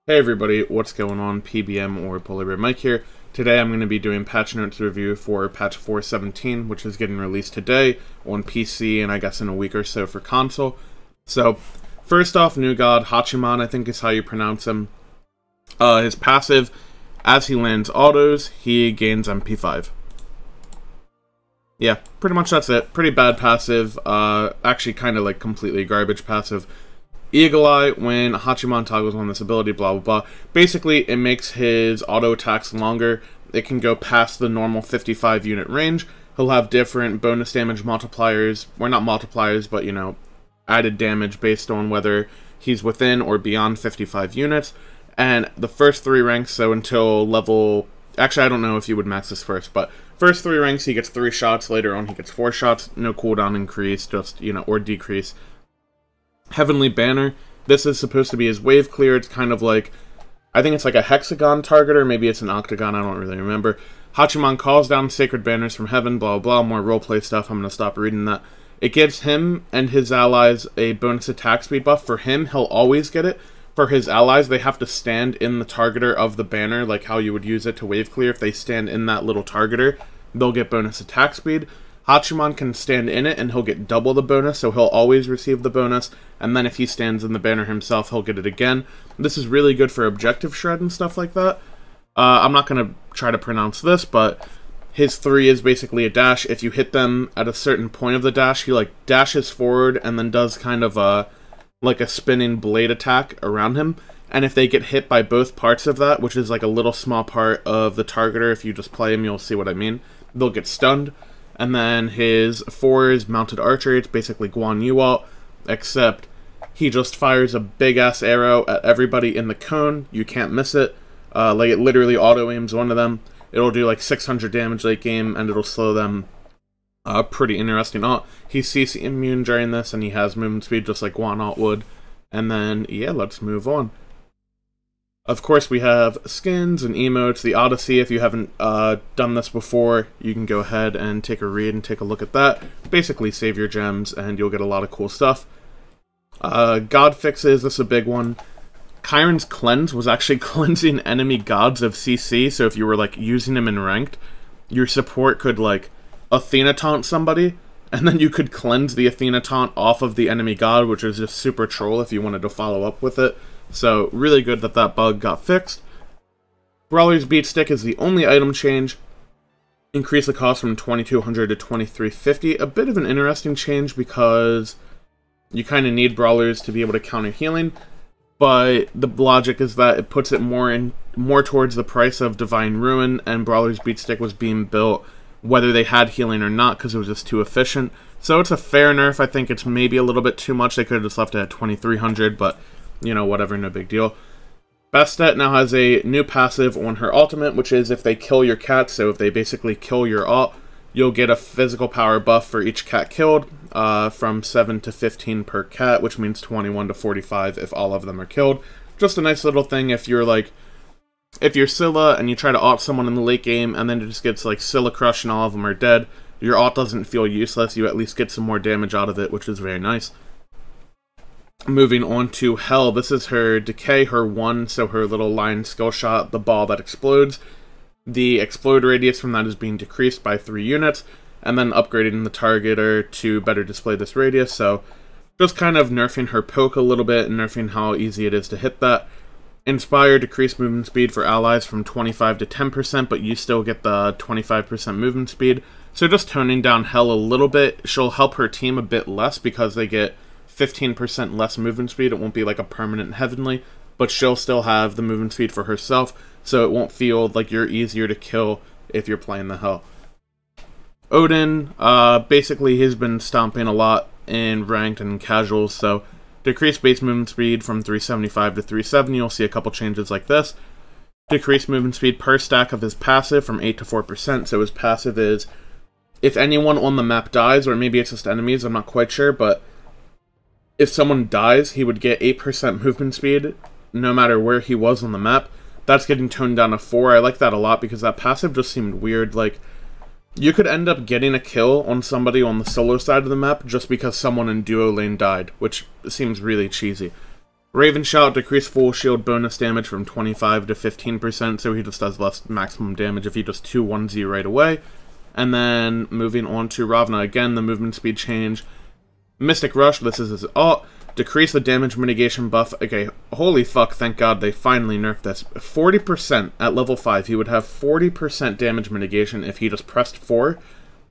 Hey everybody, what's going on? PBM or Polar Bear Mike here. Today I'm going to be doing patch notes review for patch 4.17, which is getting released today on PC and I guess in a week or so for console. So, first off, new god, HACHIMAN, I think is how you pronounce him. His passive, as he lands autos, he gains MP5. Yeah, pretty much that's it. Pretty bad passive, actually kind of like completely garbage passive. Eagle Eye, when HACHIMAN toggles on this ability, blah blah blah. Basically, it makes his auto attacks longer. It can go past the normal 55 unit range. He'll have different bonus damage multipliers, or not multipliers, but you know, added damage based on whether he's within or beyond 55 units. And the first 3 ranks, so until level... Actually, I don't know if you would max this first, but first 3 ranks he gets 3 shots, later on he gets 4 shots, no cooldown increase, just, you know, or decrease. Heavenly Banner, this is supposed to be his wave clear. It's kind of like, I think it's like a hexagon targeter, maybe it's an octagon, I don't really remember. HACHIMAN calls down sacred banners from heaven, blah blah, more roleplay stuff, I'm going to stop reading that. It gives him and his allies a bonus attack speed buff. For him, he'll always get it. For his allies, they have to stand in the targeter of the banner, like how you would use it to wave clear. If they stand in that little targeter, they'll get bonus attack speed. HACHIMAN can stand in it and he'll get double the bonus, so he'll always receive the bonus, and then if he stands in the banner himself, he'll get it again. This is really good for objective shred and stuff like that. I'm not going to try to pronounce this, but his 3 is basically a dash. If you hit them at a certain point of the dash, he like dashes forward and then does kind of like a spinning blade attack around him. And if they get hit by both parts of that, which is like a little small part of the targeter, if you just play him, you'll see what I mean, they'll get stunned. And then his 4 is Mounted Archery. It's basically Guan Yu ult, except he just fires a big-ass arrow at everybody in the cone. You can't miss it. Like, it literally auto-aims one of them. It'll do like 600 damage late game, and it'll slow them. Pretty interesting ult. He's CC immune during this, and he has movement speed just like Guan ult would. And then, yeah, let's move on. Of course, we have skins and emotes, the Odyssey. If you haven't done this before, you can go ahead and take a read and take a look at that. Basically, save your gems, and you'll get a lot of cool stuff. God fixes, this is a big one. Chiron's Cleanse was actually cleansing enemy gods of CC, so if you were, like, using him in ranked, your support could, like, Athena taunt somebody, and then you could cleanse the Athena taunt off of the enemy god, which is just super troll if you wanted to follow up with it. So, really good that that bug got fixed. Brawler's Beatstick is the only item change. Increase the cost from 2200 to 2350. A bit of an interesting change because you kind of need Brawlers to be able to counter healing. But the logic is that it puts it more towards the price of Divine Ruin, and Brawler's Beatstick was being built whether they had healing or not because it was just too efficient. So it's a fair nerf. I think it's maybe a little bit too much. They could have just left it at 2300, but... you know, whatever, no big deal. Bastet now has a new passive on her ultimate, which is if they kill your cat, so if they basically kill your ult, you'll get a physical power buff for each cat killed, from 7 to 15 per cat, which means 21 to 45 if all of them are killed. Just a nice little thing if you're, like, if you're Scylla and you try to ult someone in the late game, and then it just gets, like, Scylla Crush and all of them are dead, your ult doesn't feel useless, you at least get some more damage out of it, which is very nice. Moving on to Hell, this is her Decay, her 1, so her little line skill shot, the ball that explodes. The explode radius from that is being decreased by 3 units, and then upgrading the targeter to better display this radius, so just kind of nerfing her poke a little bit and nerfing how easy it is to hit that. Inspire, decreased movement speed for allies from 25 to 10%, but you still get the 25% movement speed. So just toning down Hell a little bit, she'll help her team a bit less because they get 15% less movement speed. It won't be like a permanent heavenly, but she'll still have the movement speed for herself, so it won't feel like you're easier to kill if you're playing the Hell. Odin, basically he's been stomping a lot in ranked and casuals, so decrease base movement speed from 375 to 370, you'll see a couple changes like this. Decrease movement speed per stack of his passive from 8 to 4%, so his passive is, if anyone on the map dies, or maybe it's just enemies, I'm not quite sure, but if someone dies, he would get 8% movement speed, no matter where he was on the map. That's getting toned down to 4. I like that a lot, because that passive just seemed weird. Like, you could end up getting a kill on somebody on the solo side of the map just because someone in duo lane died, which seems really cheesy. Raven Shout, decrease full shield bonus damage from 25 to 15%, so he just does less maximum damage if he just 2-1-Z right away. And then moving on to Ravana, again, the movement speed change. Mystic Rush, this is his ult. Decrease the damage mitigation buff. Okay, holy fuck, thank God they finally nerfed this. 40% at level 5. He would have 40% damage mitigation if he just pressed 4.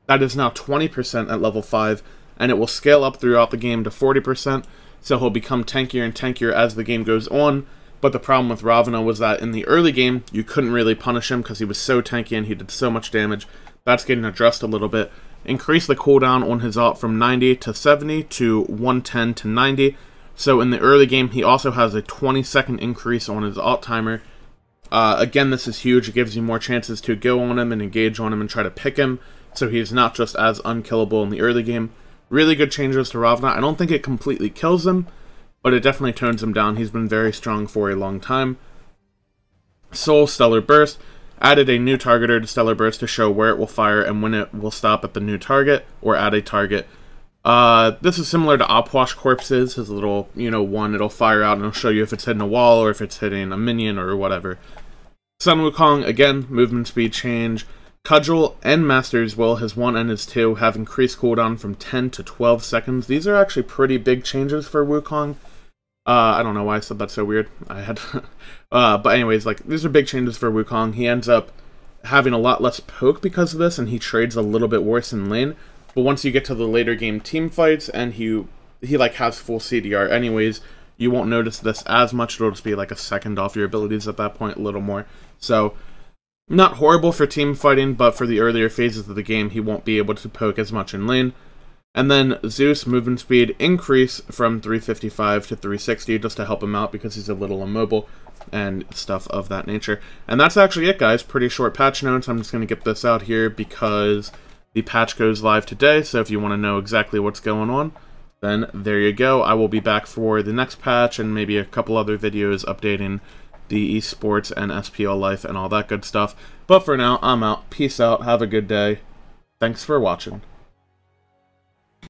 That is now 20% at level 5, and it will scale up throughout the game to 40%, so he'll become tankier and tankier as the game goes on. But the problem with Ravana was that in the early game, you couldn't really punish him because he was so tanky and he did so much damage. That's getting addressed a little bit. Increase the cooldown on his ult from 90 to 70 to 110 to 90. So in the early game, he also has a 20-second increase on his ult timer. Again, this is huge. It gives you more chances to go on him and engage on him and try to pick him, so he's not just as unkillable in the early game. Really good changes to Ravana. I don't think it completely kills him, but it definitely tones him down. He's been very strong for a long time. Soul Stellar Burst. Added a new targeter to Stellar Burst to show where it will fire and when it will stop at the new target, or at a target. This is similar to Opwash Corpses, his little, one, it'll fire out and it'll show you if it's hitting a wall or if it's hitting a minion or whatever. Sun Wukong, again, movement speed change. Cudgel and Master's Will, his 1 and his 2, have increased cooldown from 10 to 12 seconds. These are actually pretty big changes for Wukong. I don't know why I said that's so weird. I had, but anyways, these are big changes for Wukong. He ends up having a lot less poke because of this, and he trades a little bit worse in lane. But once you get to the later game team fights, and he has full CDR anyways, you won't notice this as much. It'll just be like a second off your abilities at that point, a little more. So, not horrible for team fighting, but for the earlier phases of the game, he won't be able to poke as much in lane. And then Zeus, movement speed increase from 355 to 360 just to help him out because he's a little immobile and stuff of that nature. And that's actually it, guys. Pretty short patch notes. I'm just going to get this out here because the patch goes live today, so if you want to know exactly what's going on, then there you go. I will be back for the next patch and maybe a couple other videos updating the esports and SPL life and all that good stuff. But for now, I'm out. Peace out. Have a good day. Thanks for watching.